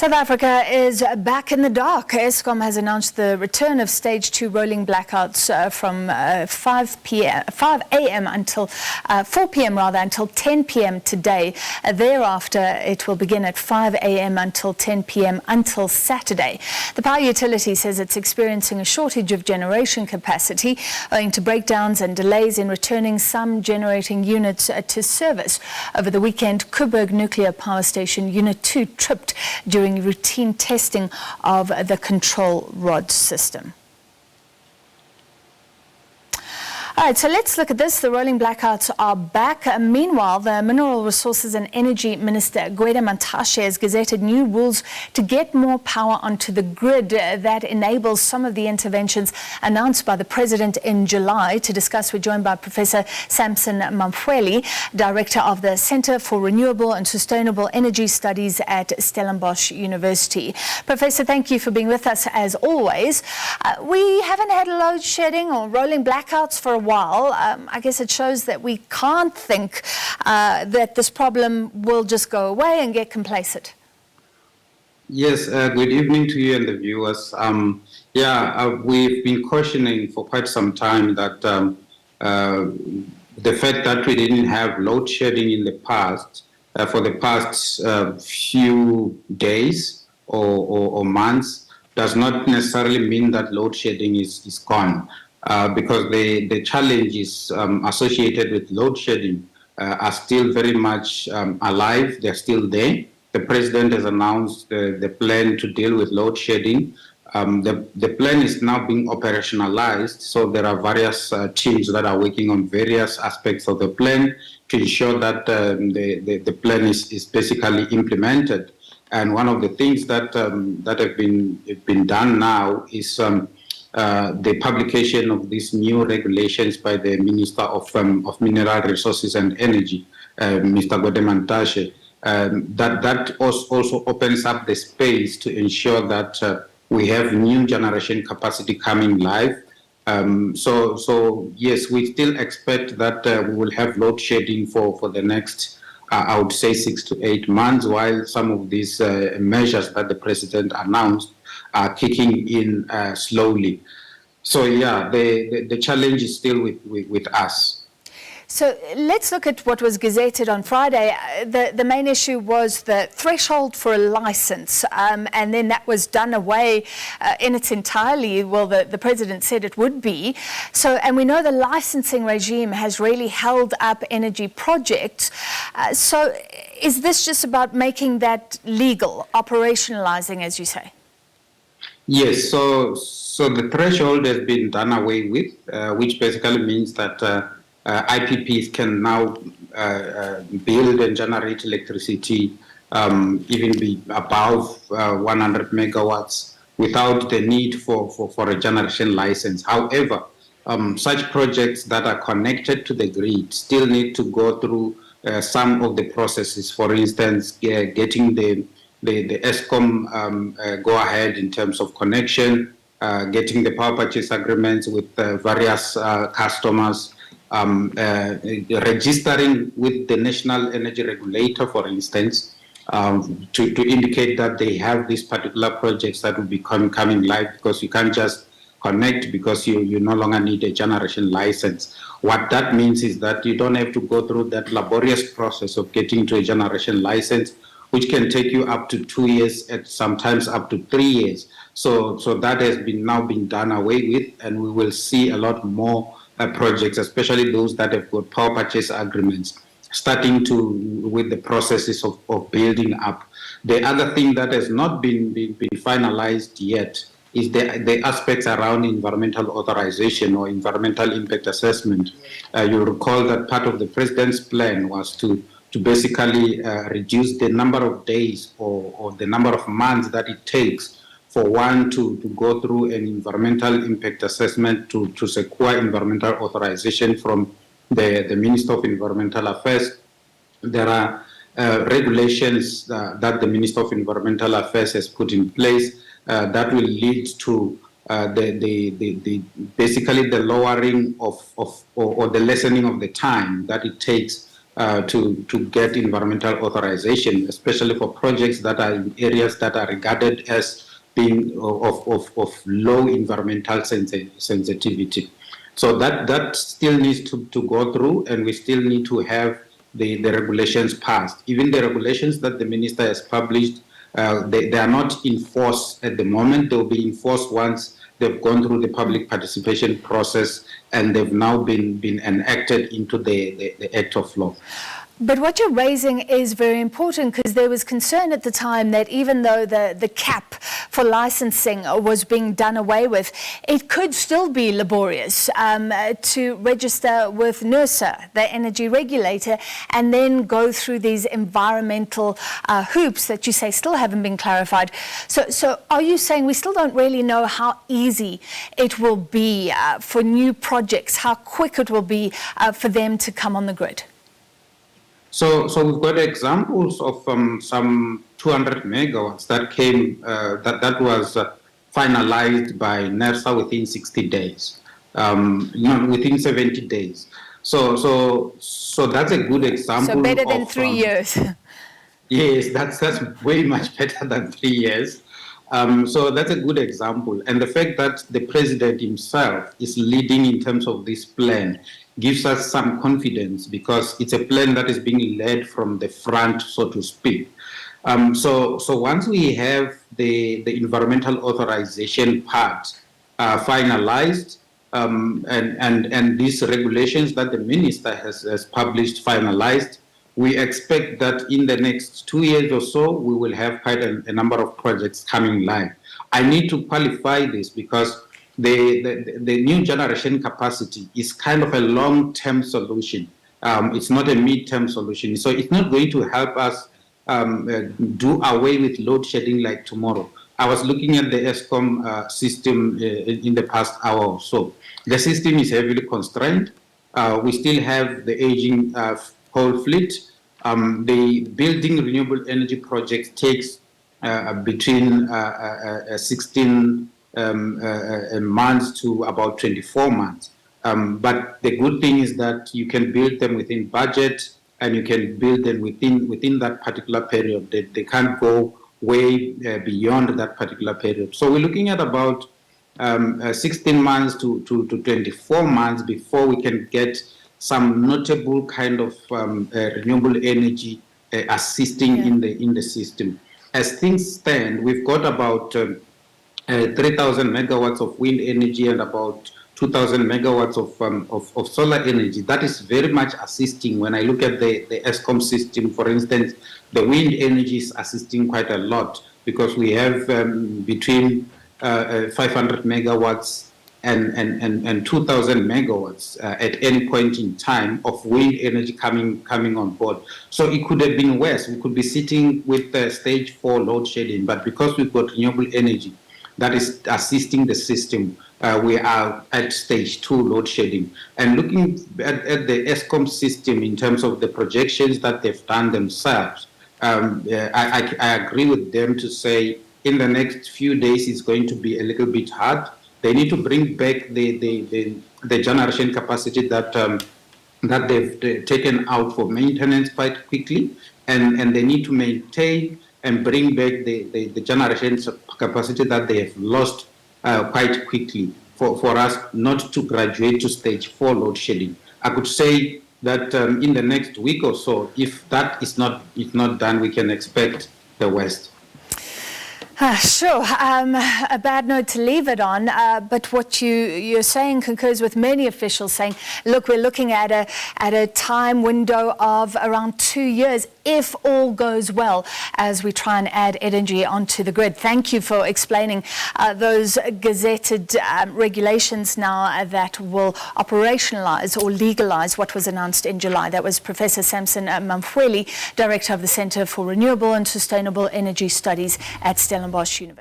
South Africa is back in the dark. Eskom has announced the return of stage 2 rolling blackouts from 5 a.m. until 4 p.m. until 10 p.m. today. Thereafter, it will begin at 5 a.m. until 10 p.m. until Saturday. The power utility says it's experiencing a shortage of generation capacity owing to breakdowns and delays in returning some generating units to service. Over the weekend, Coburg Nuclear Power Station Unit 2 tripped during routine testing of the control rod system. All right, so let's look at this. The rolling blackouts are back. Meanwhile, the Mineral Resources and Energy Minister, Gwede Mantashe, has gazetted new rules to get more power onto the grid that enables some of the interventions announced by the President in July. To discuss, we're joined by Professor Samson Mamfweli, Director of the Center for Renewable and Sustainable Energy Studies at Stellenbosch University. Professor, thank you for being with us as always. We haven't had load shedding or rolling blackouts for a while. I guess it shows that we can't think that this problem will just go away and get complacent. Yes, good evening to you and the viewers. We've been cautioning for quite some time that the fact that we didn't have load shedding in the past, for the past few days or months, does not necessarily mean that load shedding is gone. Because the challenges associated with load shedding are still very much alive. They're still there. The President has announced the plan to deal with load shedding. The plan is now being operationalized, so there are various teams that are working on various aspects of the plan to ensure that the plan is basically implemented. And one of the things that have been done now is the publication of these new regulations by the Minister of Mineral Resources and Energy, Mr. Gwede Mantashe, that also opens up the space to ensure that we have new generation capacity coming live. So yes, we still expect that we will have load shedding for the next, I would say, 6 to 8 months, while some of these measures that the President announced are kicking in slowly. So yeah, the challenge is still with us. So let's look at what was gazetted on Friday. The main issue was the threshold for a license, and then that was done away in its entirety. Well, the President said it would be. So, and we know the licensing regime has really held up energy projects. So is this just about making that legal, operationalizing, as you say? Yes, so the threshold has been done away with, which basically means that IPPs can now build and generate electricity even be above 100 megawatts without the need for a generation license. However, such projects that are connected to the grid still need to go through some of the processes. For instance, getting the Eskom go-ahead in terms of connection, getting the power purchase agreements with various customers, registering with the National Energy Regulator, for instance, to indicate that they have these particular projects that will be coming live, because you can't just connect because you no longer need a generation license. What that means is that you don't have to go through that laborious process of getting to a generation license, which can take you up to 2 years and sometimes up to 3 years. So that has now been done away with, and we will see a lot more projects, especially those that have got power purchase agreements, starting with the processes of building up. The other thing that has not been finalized yet is the aspects around environmental authorization or environmental impact assessment. You recall that part of the President's plan was to basically reduce the number of days or the number of months that it takes for one to go through an environmental impact assessment to secure environmental authorization from the Minister of Environmental Affairs. There are regulations that the Minister of Environmental Affairs has put in place that will lead to basically the lowering or the lessening of the time that it takes to get environmental authorization, especially for projects that are in areas that are regarded as being of low environmental sensitivity. So that still needs to go through, and we still need to have the regulations passed. Even the regulations that the minister has published, they are not in force at the moment. They will be enforced once they've gone through the public participation process and they've now been enacted into the Act of Law. But what you're raising is very important, because there was concern at the time that even though the cap for licensing was being done away with, it could still be laborious to register with NERSA, the energy regulator, and then go through these environmental hoops that you say still haven't been clarified. So are you saying we still don't really know how easy it will be for new projects, how quick it will be for them to come on the grid? So we've got examples of some 200 megawatts that came, that was finalized by NERSA within 60 days, within 70 days. So that's a good example. So better than 3 years. Yes, that's way much better than 3 years. So that's a good example. And the fact that the president himself is leading in terms of this plan gives us some confidence, because it's a plan that is being led from the front, so to speak. So once we have the environmental authorization part finalized, and these regulations that the minister has published finalized, we expect that in the next 2 years or so, we will have quite a number of projects coming live. I need to qualify this because the new generation capacity is kind of a long-term solution. It's not a mid-term solution. So it's not going to help us do away with load shedding like tomorrow. I was looking at the Eskom system in the past hour or so. The system is heavily constrained. We still have the aging coal fleet. The building renewable energy projects takes between 16 months to about 24 months. But the good thing is that you can build them within budget, and you can build them within that particular period. They can't go way beyond that particular period. So we're looking at about 16 months to 24 months before we can get some notable kind of renewable energy assisting in the system. As things stand, we've got about 3,000 megawatts of wind energy and about 2,000 megawatts of solar energy. That is very much assisting. When I look at the Eskom system, for instance, the wind energy is assisting quite a lot, because we have between 500 megawatts and 2,000 megawatts at any point in time of wind energy coming on board. So it could have been worse. We could be sitting with stage 4 load shedding, but because we've got renewable energy that is assisting the system, we are at stage 2 load shedding. And looking at the Eskom system in terms of the projections that they've done themselves, I agree with them to say in the next few days it's going to be a little bit hard. They need to bring back the generation capacity that they've taken out for maintenance quite quickly, and they need to maintain and bring back the generation capacity that they have lost quite quickly for us not to graduate to stage 4 load shedding. I could say that in the next week or so, if that is not done, we can expect the worst. Sure, a bad note to leave it on, but what you're saying concurs with many officials saying, look, we're looking at a time window of around 2 years if all goes well as we try and add energy onto the grid. Thank you for explaining those gazetted regulations now that will operationalize or legalize what was announced in July. That was Professor Samson Mamfweli, Director of the Center for Renewable and Sustainable Energy Studies at Stellenbosch University.